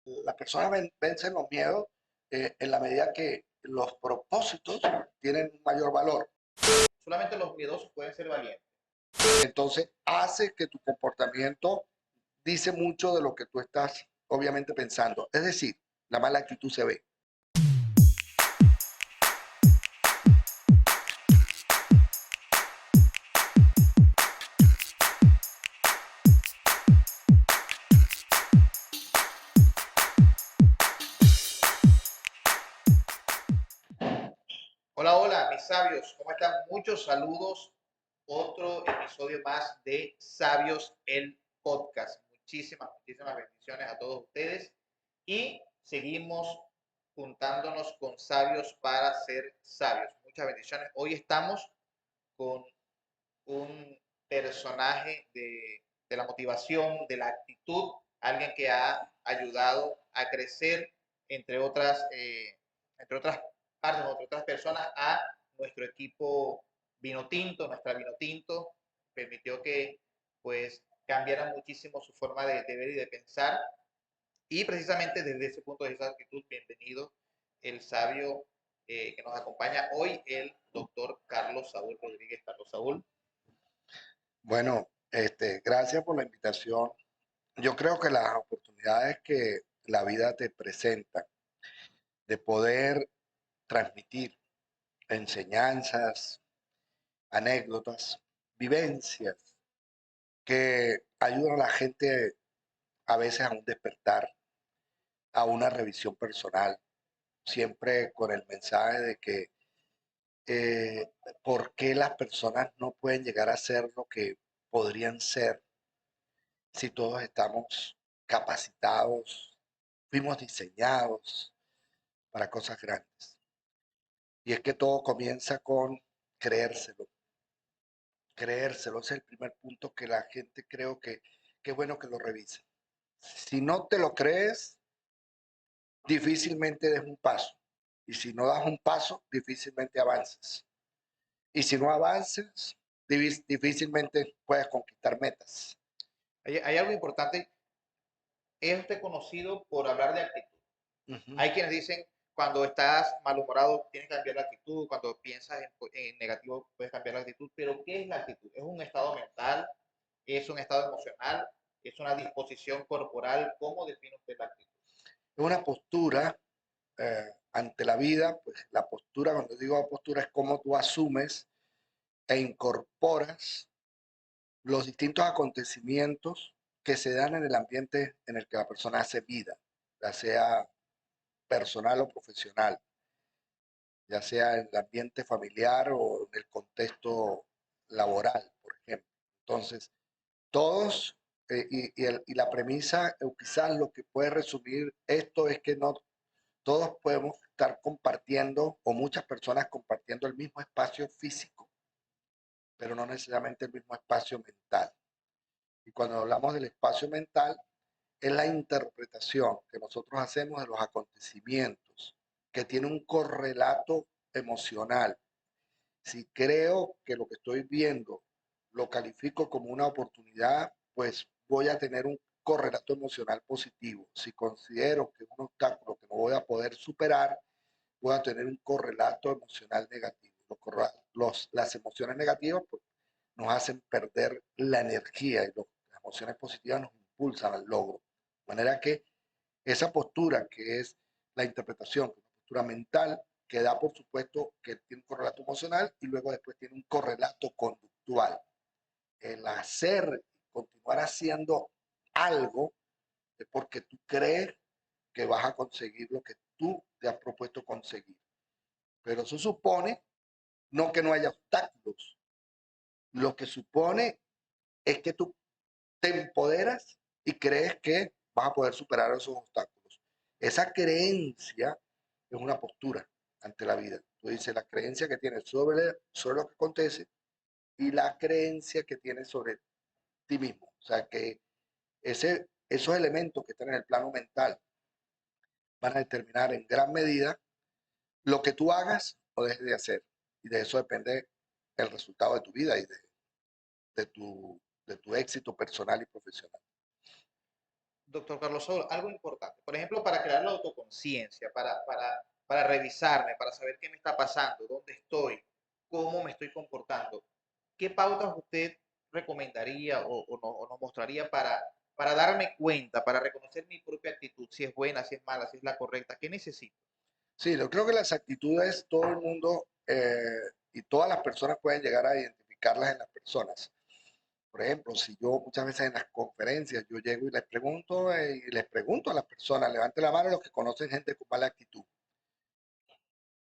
las personas vencen los miedos en la medida que los propósitos tienen un mayor valor. Solamente los miedosos pueden ser valientes. Entonces, hace que tu comportamiento dice mucho de lo que tú estás obviamente pensando. Es decir, la mala actitud se ve. Hola, hola, mis sabios, ¿cómo están? Muchos saludos. Otro episodio más de Sabios, el podcast. Muchísimas bendiciones a todos ustedes. Y seguimos juntándonos con sabios para ser sabios. Muchas bendiciones. Hoy estamos con un personaje de la motivación, de la actitud, alguien que ha ayudado a crecer, entre entre otras partes, entre otras personas, a nuestro equipo Vino Tinto, nuestra Vino Tinto, permitió que pues cambiara muchísimo su forma de ver y de pensar. Y precisamente desde ese punto de vista, actitud, bienvenido el sabio que nos acompaña hoy, el doctor Carlos Saúl Rodríguez. Carlos Saúl. Bueno, gracias por la invitación. Yo creo que las oportunidades que la vida te presenta de poder transmitir enseñanzas, anécdotas, vivencias que ayudan a la gente a veces a un despertar, a una revisión personal, siempre con el mensaje de que eh, por qué las personas no pueden llegar a ser lo que podrían ser si todos estamos capacitados, fuimos diseñados para cosas grandes. Y es que todo comienza con creérselo. Creérselo es el primer punto que la gente creo que es bueno que lo revise. Si no te lo crees, difícilmente des un paso. Y si no das un paso, difícilmente avances. Y si no avances, difícilmente puedes conquistar metas. Hay algo importante, es usted conocido por hablar de actitud. Uh -huh. Hay quienes dicen, cuando estás malhumorado tienes que cambiar la actitud, cuando piensas en negativo puedes cambiar la actitud, pero ¿qué es la actitud? ¿Es un estado mental? ¿Es un estado emocional? ¿Es una disposición corporal? ¿Cómo define usted la actitud? Es una postura ante la vida, pues la postura, cuando digo postura, es cómo tú asumes e incorporas los distintos acontecimientos que se dan en el ambiente en el que la persona hace vida, ya sea personal o profesional, ya sea en el ambiente familiar o en el contexto laboral, por ejemplo. Entonces, todos, y la premisa, o quizás lo que puede resumir esto es que no todos podemos estar compartiendo, o muchas personas compartiendo el mismo espacio físico, pero no necesariamente el mismo espacio mental. Y cuando hablamos del espacio mental, es la interpretación que nosotros hacemos de los acontecimientos, que tiene un correlato emocional. Si creo que lo que estoy viendo lo califico como una oportunidad, pues voy a tener un correlato emocional positivo. Si considero que es un obstáculo que no voy a poder superar, voy a tener un correlato emocional negativo. Las emociones negativas pues, nos hacen perder la energía y las emociones positivas nos impulsan al logro. De manera que esa postura que es la interpretación, que es una postura mental, que da por supuesto que tiene un correlato emocional y luego después tiene un correlato conductual. El hacer, continuar haciendo algo es porque tú crees que vas a conseguir lo que tú te has propuesto conseguir. Pero eso supone no que no haya obstáculos. Lo que supone es que tú te empoderas y crees que vas a poder superar esos obstáculos. Esa creencia es una postura ante la vida. Tú dices la creencia que tienes sobre lo que acontece y la creencia que tienes sobre ti mismo. O sea que esos elementos que están en el plano mental van a determinar en gran medida lo que tú hagas o dejes de hacer. Y de eso depende el resultado de tu vida y de tu éxito personal y profesional. Doctor Carlos Saúl, algo importante. Por ejemplo, para crear la autoconciencia, para revisarme, para saber qué me está pasando, dónde estoy, cómo me estoy comportando. ¿Qué pautas usted recomendaría o nos mostraría para darme cuenta, para reconocer mi propia actitud, si es buena, si es mala, si es la correcta? ¿Qué necesito? Sí, yo creo que las actitudes todo el mundo y todas las personas pueden llegar a identificarlas en las personas. Por ejemplo, si yo muchas veces en las conferencias yo llego y les pregunto a las personas, levante la mano los que conocen gente con mala actitud.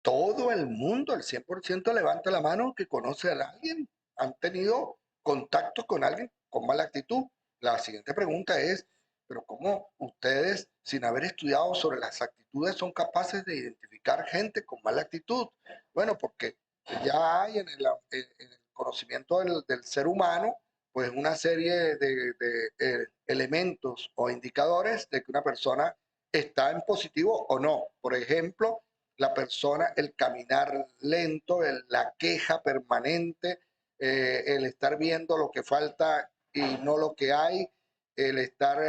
Todo el mundo, el 100% levanta la mano que conoce a alguien, han tenido contacto con alguien con mala actitud. La siguiente pregunta es, pero ¿cómo ustedes, sin haber estudiado sobre las actitudes, son capaces de identificar gente con mala actitud? Bueno, porque ya hay en el conocimiento del ser humano, pues una serie de elementos o indicadores de que una persona está en positivo o no. Por ejemplo, la persona, el caminar lento, la queja permanente, el estar viendo lo que falta y no lo que hay, el estar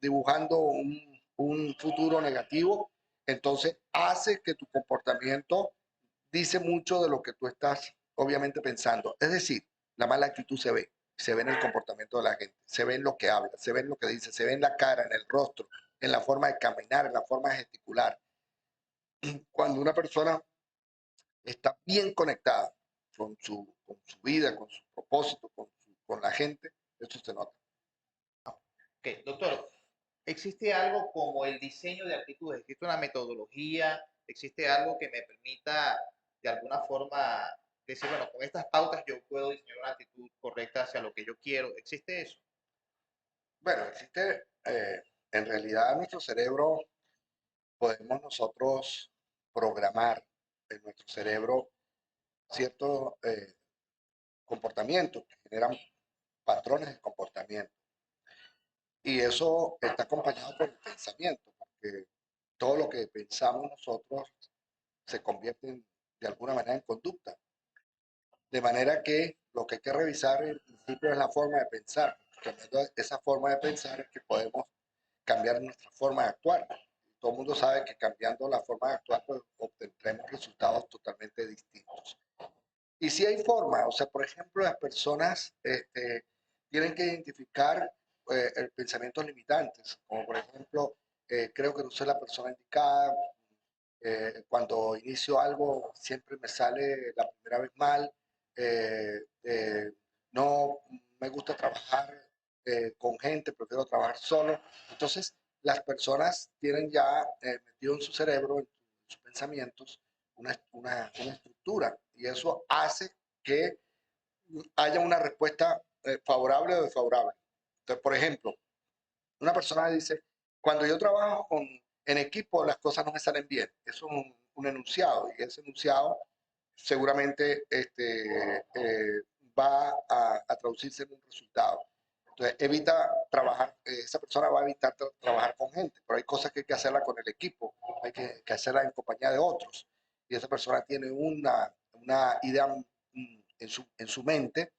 dibujando un futuro negativo, entonces hace que tu comportamiento dice mucho de lo que tú estás obviamente pensando. Es decir, la mala actitud se ve en el comportamiento de la gente, se ve en lo que habla, se ve en lo que dice, se ve en la cara, en el rostro, en la forma de caminar, en la forma de gesticular. Cuando una persona está bien conectada con su vida, con su propósito, con la gente, eso se nota. Ok, doctor, ¿existe algo como el diseño de actitudes? ¿Existe una metodología? ¿Existe algo que me permita de alguna forma decir, bueno, con estas pautas yo puedo diseñar una actitud correcta hacia lo que yo quiero? ¿Existe eso? Bueno, existe, en realidad nuestro cerebro, podemos nosotros programar en nuestro cerebro ciertos comportamientos que generan patrones de comportamiento. Y eso está acompañado por el pensamiento, porque todo lo que pensamos nosotros se convierte de alguna manera en conducta. De manera que lo que hay que revisar en principio es la forma de pensar. Cambiando esa forma de pensar es que podemos cambiar nuestra forma de actuar. Todo el mundo sabe que cambiando la forma de actuar pues, obtendremos resultados totalmente distintos. Y si hay forma, o sea, por ejemplo, las personas tienen que identificar pensamientos limitantes, como por ejemplo, creo que no soy la persona indicada, cuando inicio algo siempre me sale la primera vez mal, eh, eh, no me gusta trabajar con gente, prefiero trabajar solo. Entonces, las personas tienen ya metido en su cerebro, en sus pensamientos, una estructura y eso hace que haya una respuesta favorable o desfavorable. Entonces, por ejemplo, una persona dice, cuando yo trabajo en equipo las cosas no me salen bien. Eso es un enunciado y ese enunciado seguramente va a traducirse en un resultado. Entonces, evita trabajar, esa persona va a evitar trabajar con gente, pero hay cosas que hay que hacerla con el equipo, hay que hacerla en compañía de otros. Y esa persona tiene una idea en su mente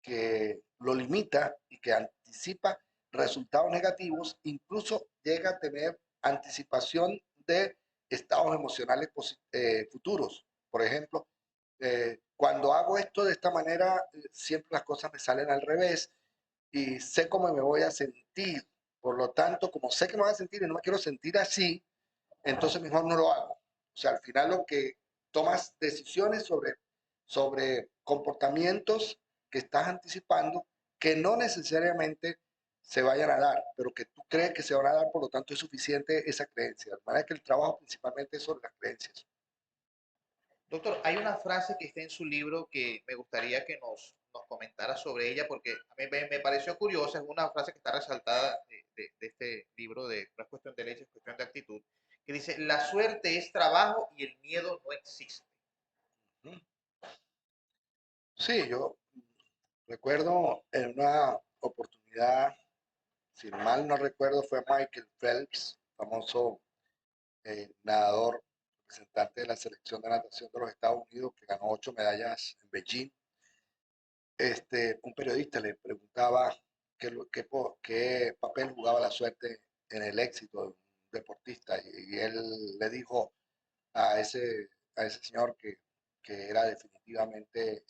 que lo limita y que anticipa resultados negativos, incluso llega a tener anticipación de estados emocionales futuros. Por ejemplo, cuando hago esto de esta manera, siempre las cosas me salen al revés y sé cómo me voy a sentir. Por lo tanto, como sé que me voy a sentir y no me quiero sentir así, entonces mejor no lo hago. O sea, al final lo que tomas decisiones sobre comportamientos que estás anticipando que no necesariamente se vayan a dar, pero que tú crees que se van a dar, por lo tanto es suficiente esa creencia. De manera que el trabajo principalmente es sobre las creencias. Doctor, hay una frase que está en su libro que me gustaría que nos comentara sobre ella porque a mí me pareció curiosa, es una frase que está resaltada de este libro de No es cuestión de ley, es cuestión de actitud, que dice, la suerte es trabajo y el miedo no existe. Sí, yo recuerdo en una oportunidad, si mal no recuerdo, fue Michael Phelps, famoso nadador, representante de la selección de natación de los Estados Unidos, que ganó 8 medallas en Beijing. Un periodista le preguntaba qué papel jugaba la suerte en el éxito de un deportista. Y él le dijo a ese señor que era definitivamente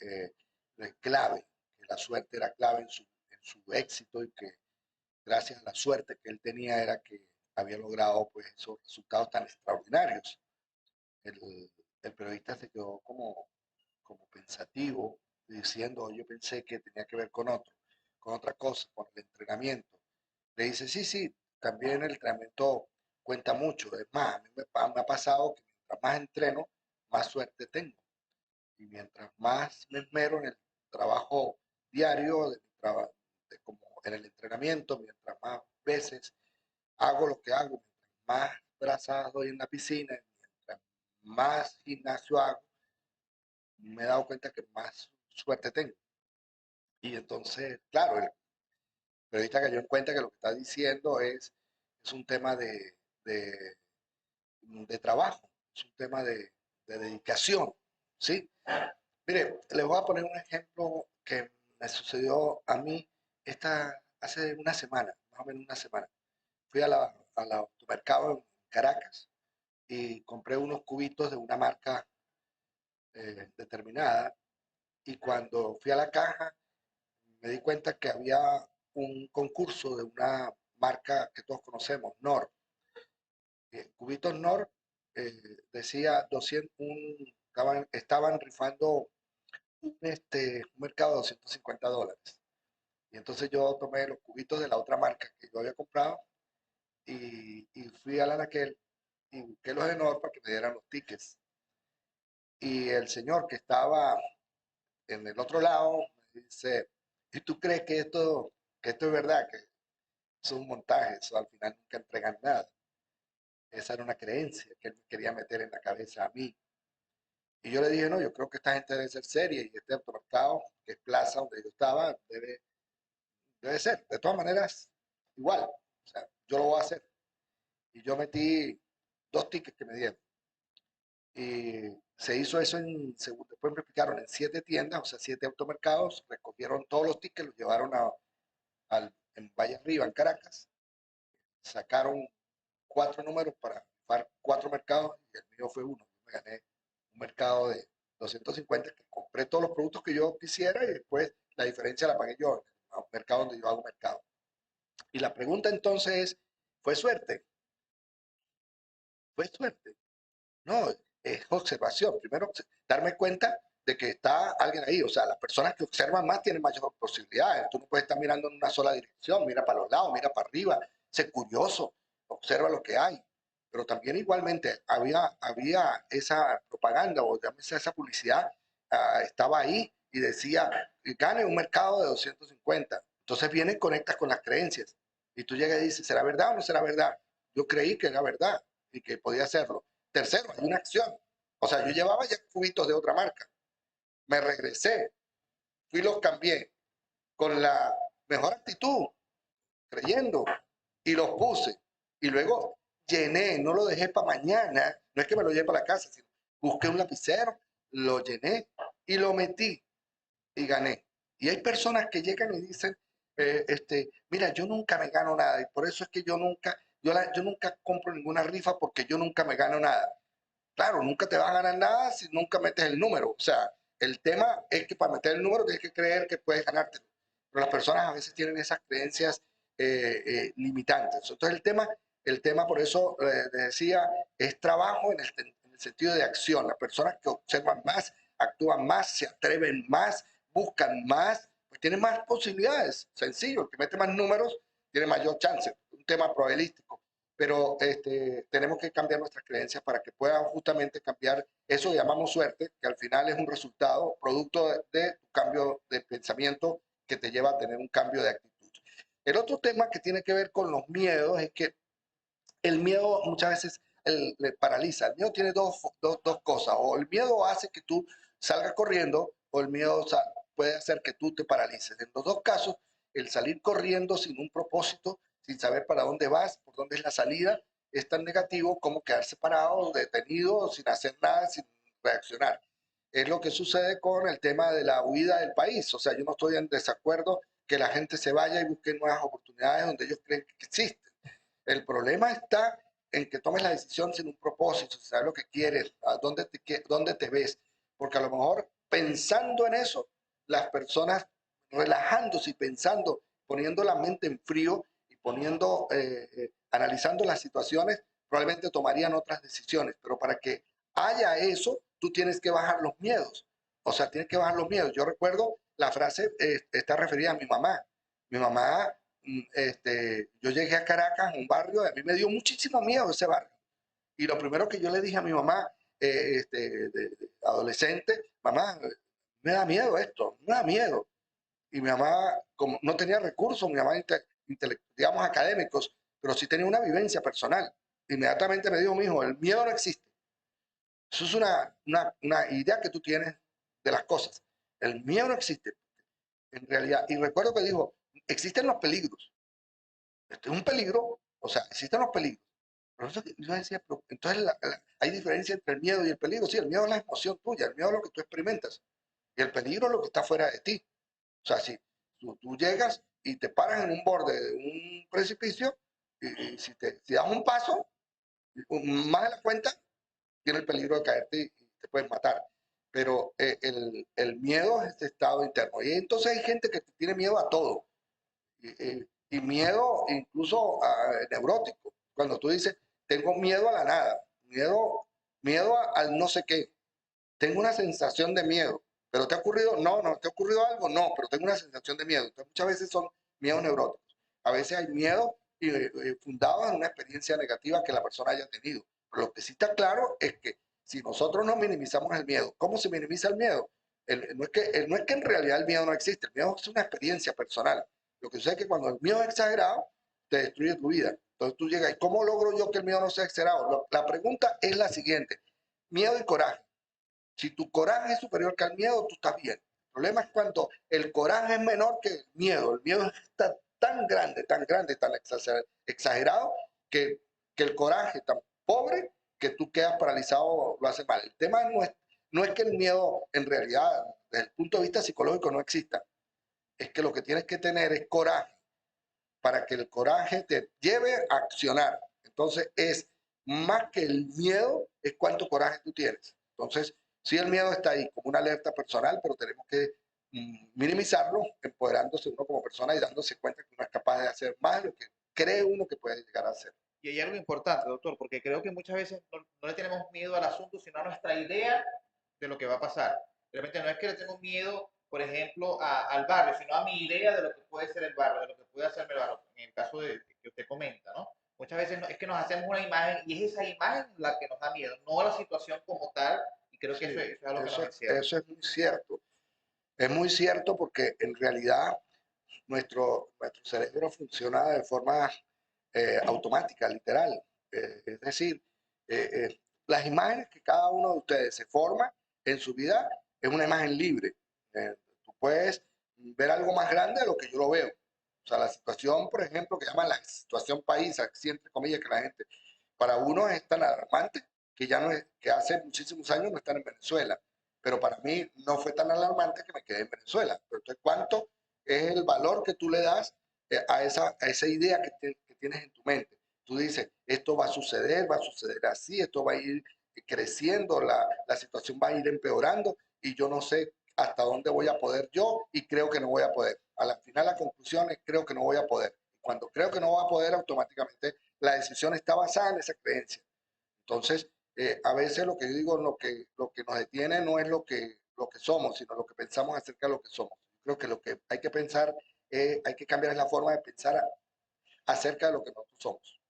clave, que la suerte era clave en su éxito y que gracias a la suerte que él tenía era que había logrado pues esos resultados tan extraordinarios. El, el periodista se quedó como pensativo, diciendo, yo pensé que tenía que ver con otro, con otra cosa, con el entrenamiento. Le dice, sí, sí, también el entrenamiento cuenta mucho. Es más, a mí me ha pasado que mientras más entreno, más suerte tengo. Y mientras más me esmero en el trabajo diario, de como en el entrenamiento, mientras más veces hago lo que hago, mientras más brazadas doy en la piscina, mientras más gimnasio hago, me he dado cuenta que más suerte tengo. Y entonces, claro, el periodista cayó en cuenta que lo que está diciendo es un tema de, de trabajo, es un tema de dedicación, ¿sí? Mire, les voy a poner un ejemplo que me sucedió a mí hace una semana, más o menos una semana. Fui a la automercado en Caracas y compré unos cubitos de una marca determinada y cuando fui a la caja me di cuenta que había un concurso de una marca que todos conocemos, Nor. Cubitos Nor decía 200, estaban rifando un mercado de $250. Y entonces yo tomé los cubitos de la otra marca que yo había comprado y fui a la Anaquel y busqué los de Nor para que me dieran los tickets. Y el señor que estaba en el otro lado me dice, ¿y tú crees que esto es verdad? Que es un montaje, eso al final nunca entregan nada. Esa era una creencia que él me quería meter en la cabeza a mí. Y yo le dije, no, yo creo que esta gente debe ser seria y este automercado, que es plaza donde yo estaba, debe ser. De todas maneras, igual. O sea, yo lo voy a hacer. Y yo metí 2 tickets que me dieron. Y se hizo eso después me explicaron, en 7 tiendas, o sea, 7 automercados, recogieron todos los tickets, los llevaron en Valle Arriba, en Caracas, sacaron 4 números para 4 mercados y el mío fue uno. Yo me gané un mercado de 250 que compré todos los productos que yo quisiera y después la diferencia la pagué yo, a un mercado donde yo hago mercado. Y la pregunta entonces es, ¿fue suerte? ¿Fue suerte? No, es observación. Primero, darme cuenta de que está alguien ahí. O sea, las personas que observan más tienen mayores posibilidades. Tú no puedes estar mirando en una sola dirección. Mira para los lados, mira para arriba. Sé curioso. Observa lo que hay. Pero también igualmente había esa propaganda o llámese esa publicidad. Estaba ahí y decía, gane un mercado de 250. Entonces viene y conectas con las creencias. Y tú llegas y dices, ¿será verdad o no será verdad? Yo creí que era verdad y que podía hacerlo. Tercero, hay una acción. O sea, yo llevaba ya cubitos de otra marca. Me regresé, fui y los cambié con la mejor actitud, creyendo, y los puse. Y luego llené, no lo dejé para mañana, no es que me lo lleve para la casa, sino busqué un lapicero, lo llené y lo metí y gané. Y hay personas que llegan y dicen, mira, yo nunca me gano nada y por eso es que yo nunca compro ninguna rifa porque yo nunca me gano nada. Claro, nunca te vas a ganar nada si nunca metes el número. O sea, el tema es que para meter el número tienes que creer que puedes ganártelo. Pero las personas a veces tienen esas creencias limitantes. Entonces el tema por eso les decía, es trabajo en el sentido de acción. Las personas que observan más, actúan más, se atreven más, buscan más, pues tienen más posibilidades. Sencillo, el que mete más números tiene mayor chance. Un tema probabilístico, pero tenemos que cambiar nuestras creencias para que puedan justamente cambiar eso que llamamos suerte, que al final es un resultado, producto de tu cambio de pensamiento que te lleva a tener un cambio de actitud. El otro tema que tiene que ver con los miedos es que el miedo muchas veces le paraliza. El miedo tiene dos cosas, o el miedo hace que tú salgas corriendo, o el miedo puede hacer que tú te paralices. En los dos casos, el salir corriendo sin un propósito, sin saber para dónde vas, por dónde es la salida, es tan negativo como quedarse parado, detenido, sin hacer nada, sin reaccionar. Es lo que sucede con el tema de la huida del país. O sea, yo no estoy en desacuerdo que la gente se vaya y busque nuevas oportunidades donde ellos creen que existen. El problema está en que tomes la decisión sin un propósito, sin saber lo que quieres, a dónde te ves. Porque a lo mejor pensando en eso, las personas relajándose y pensando, poniendo la mente en frío y analizando las situaciones, probablemente tomarían otras decisiones. Pero para que haya eso, tú tienes que bajar los miedos. O sea, tienes que bajar los miedos. Yo recuerdo la frase, está referida a mi mamá. Mi mamá, yo llegué a Caracas, un barrio, a mí me dio muchísimo miedo ese barrio. Y lo primero que yo le dije a mi mamá, de adolescente, mamá, me da miedo esto, me da miedo. Y mi mamá, como no tenía recursos, mi mamá, digamos, académicos, pero sí tenía una vivencia personal. Inmediatamente me dijo, mi hijo, el miedo no existe. Eso es una idea que tú tienes de las cosas. El miedo no existe, en realidad. Y recuerdo que dijo, existen los peligros. Este es un peligro, o sea, existen los peligros. Pero yo decía, pero entonces hay diferencia entre el miedo y el peligro. Sí, el miedo es la emoción tuya, el miedo es lo que tú experimentas. Y el peligro es lo que está fuera de ti. O sea, si tú llegas y te paras en un borde de un precipicio, y si das un paso, más de la cuenta, tiene el peligro de caerte y te puedes matar. Pero el miedo es este estado interno. Y entonces hay gente que tiene miedo a todo. Y miedo incluso neurótico. Cuando tú dices, tengo miedo a la nada, miedo al no sé qué, tengo una sensación de miedo, pero ¿te ha ocurrido? No, no, ¿te ha ocurrido algo? No, pero tengo una sensación de miedo. Entonces, muchas veces son miedos neuróticos. A veces hay miedo fundados en una experiencia negativa que la persona haya tenido. Pero lo que sí está claro es que si nosotros no minimizamos el miedo, ¿cómo se minimiza el miedo? No es que en realidad el miedo no existe, el miedo es una experiencia personal. Lo que sucede es que cuando el miedo es exagerado, te destruye tu vida. Entonces tú llegas, ¿y cómo logro yo que el miedo no sea exagerado? La pregunta es la siguiente, miedo y coraje. Si tu coraje es superior que el miedo, tú estás bien. El problema es cuando el coraje es menor que el miedo. El miedo está tan grande, tan exagerado, que el coraje tan pobre que tú quedas paralizado, lo hace mal. El tema no es que el miedo en realidad, desde el punto de vista psicológico, no exista. Es que lo que tienes que tener es coraje para que el coraje te lleve a accionar. Entonces es más que el miedo, es cuánto coraje tú tienes. Entonces, sí, el miedo está ahí como una alerta personal, pero tenemos que minimizarlo, empoderándose uno como persona y dándose cuenta que uno es capaz de hacer más de lo que cree uno que puede llegar a hacer. Y hay algo importante, doctor, porque creo que muchas veces no le tenemos miedo al asunto, sino a nuestra idea de lo que va a pasar. Realmente no es que le tengo miedo, por ejemplo, al barrio, sino a mi idea de lo que puede ser el barrio, de lo que puede hacerme el barrio, en el caso de que usted comenta, ¿no? Muchas veces es que nos hacemos una imagen y es esa imagen la que nos da miedo, no la situación como tal, y creo que Sí, eso es algo que nos eso, encierra. eso es muy cierto. Es muy cierto porque en realidad nuestro cerebro funciona de forma automática, literal. Es decir, las imágenes que cada uno de ustedes se forma en su vida es una imagen libre. Tú puedes ver algo más grande de lo que yo lo veo. O sea, la situación, por ejemplo, que llaman la situación país, así entre comillas, que la gente, para uno es tan alarmante que ya no es, que hace muchísimos años no están en Venezuela. Pero para mí no fue tan alarmante que me quedé en Venezuela. Pero entonces, ¿cuánto es el valor que tú le das a esa idea que tienes en tu mente? Tú dices, esto va a suceder así, esto va a ir creciendo, la situación va a ir empeorando y yo no sé hasta dónde voy a poder yo y creo que no voy a poder. A la final la conclusión es creo que no voy a poder. Cuando creo que no voy a poder, automáticamente la decisión está basada en esa creencia. Entonces, a veces lo que yo digo, lo que nos detiene no es lo que somos, sino lo que pensamos acerca de lo que somos. Creo que lo que hay que pensar, hay que cambiar la forma de pensar acerca de lo que nosotros somos.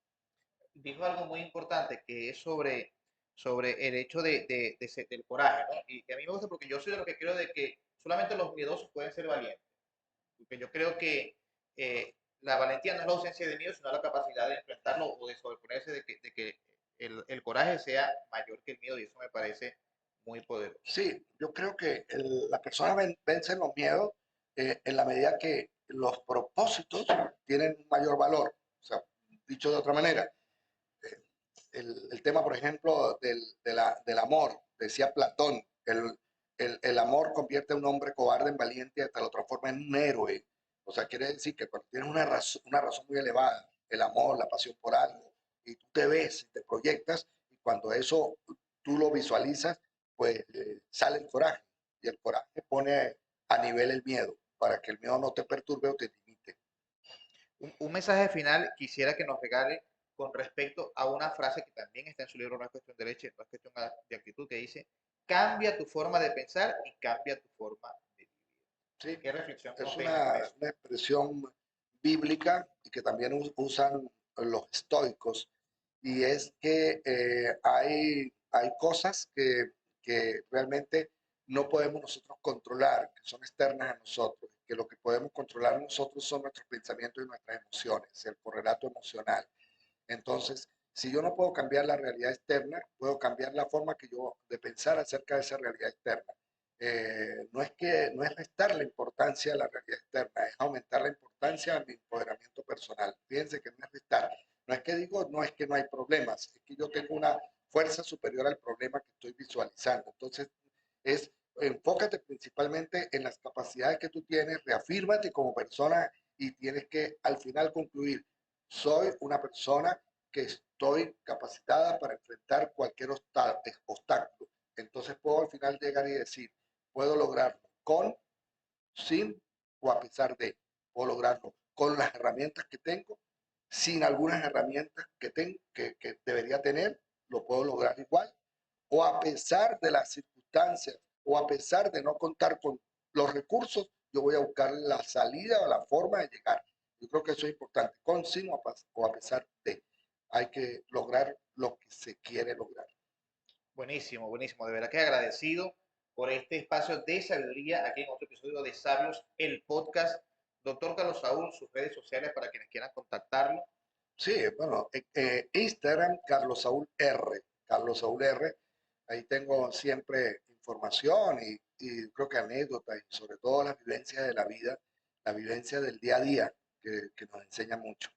Dijo algo muy importante que es sobre el hecho del coraje, ¿no? Y a mí me gusta porque yo soy de lo que creo de que solamente los miedosos pueden ser valientes. Porque yo creo que la valentía no es la ausencia de miedo, sino la capacidad de enfrentarlo o de sobreponerse de que el coraje sea mayor que el miedo, y eso me parece muy poderoso. Sí, yo creo que las personas vencen los miedos en la medida que los propósitos tienen un mayor valor. O sea, dicho de otra manera, eh, el tema, por ejemplo, del amor, decía Platón, el amor convierte a un hombre cobarde en valiente y hasta lo transforma en un héroe. O sea, quiere decir que cuando tienes una razón muy elevada el amor, la pasión por algo, y tú te ves, te proyectas, y cuando eso tú lo visualizas, pues sale el coraje, y el coraje pone a nivel el miedo, para que el miedo no te perturbe o te limite. Un mensaje final quisiera que nos regale con respecto a una frase que también está en su libro, No es cuestión de leche, no es cuestión de actitud, que dice, cambia tu forma de pensar y cambia tu forma de vivir. ¿Sí? ¿Qué reflexión Es nos deja con eso? una expresión bíblica y que también usan los estoicos, y es que hay cosas que realmente no podemos nosotros controlar, que son externas a nosotros, que lo que podemos controlar nosotros son nuestros pensamientos y nuestras emociones, el correlato emocional. Entonces, si yo no puedo cambiar la realidad externa, puedo cambiar la forma que yo de pensar acerca de esa realidad externa. No es restar la importancia a la realidad externa, es aumentar la importancia a mi empoderamiento personal. Fíjense que no es restar. No es que digo, no es que no hay problemas, es que yo tengo una fuerza superior al problema que estoy visualizando. Entonces, es enfócate principalmente en las capacidades que tú tienes, reafírmate como persona y tienes que al final concluir, soy una persona que estoy capacitada para enfrentar cualquier obstáculo. Entonces puedo al final llegar y decir, puedo lograrlo con, sin o a pesar de. Puedo lograrlo con las herramientas que tengo, sin algunas herramientas que debería tener, lo puedo lograr igual, o a pesar de las circunstancias, o a pesar de no contar con los recursos, yo voy a buscar la salida o la forma de llegar. Yo creo que eso es importante, con, sin o a pesar de. Hay que lograr lo que se quiere lograr. Buenísimo, buenísimo. De verdad que agradecido por este espacio de sabiduría aquí en otro episodio de Sabios, el podcast. Doctor Carlos Saúl, sus redes sociales para quienes quieran contactarlo. Sí, bueno, Instagram, Carlos Saúl R. Carlos Saúl R. Ahí tengo siempre información y creo que anécdotas y sobre todo las vivencias de la vida, la vivencia del día a día que nos enseña mucho.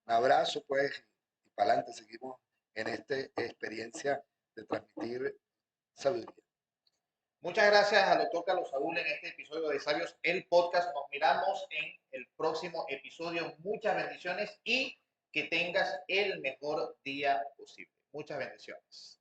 Un abrazo pues y para adelante seguimos en esta experiencia de transmitir sabiduría. Muchas gracias al doctor Carlos Saúl en este episodio de Sabios, el podcast. Nos miramos en el próximo episodio. Muchas bendiciones y que tengas el mejor día posible. Muchas bendiciones.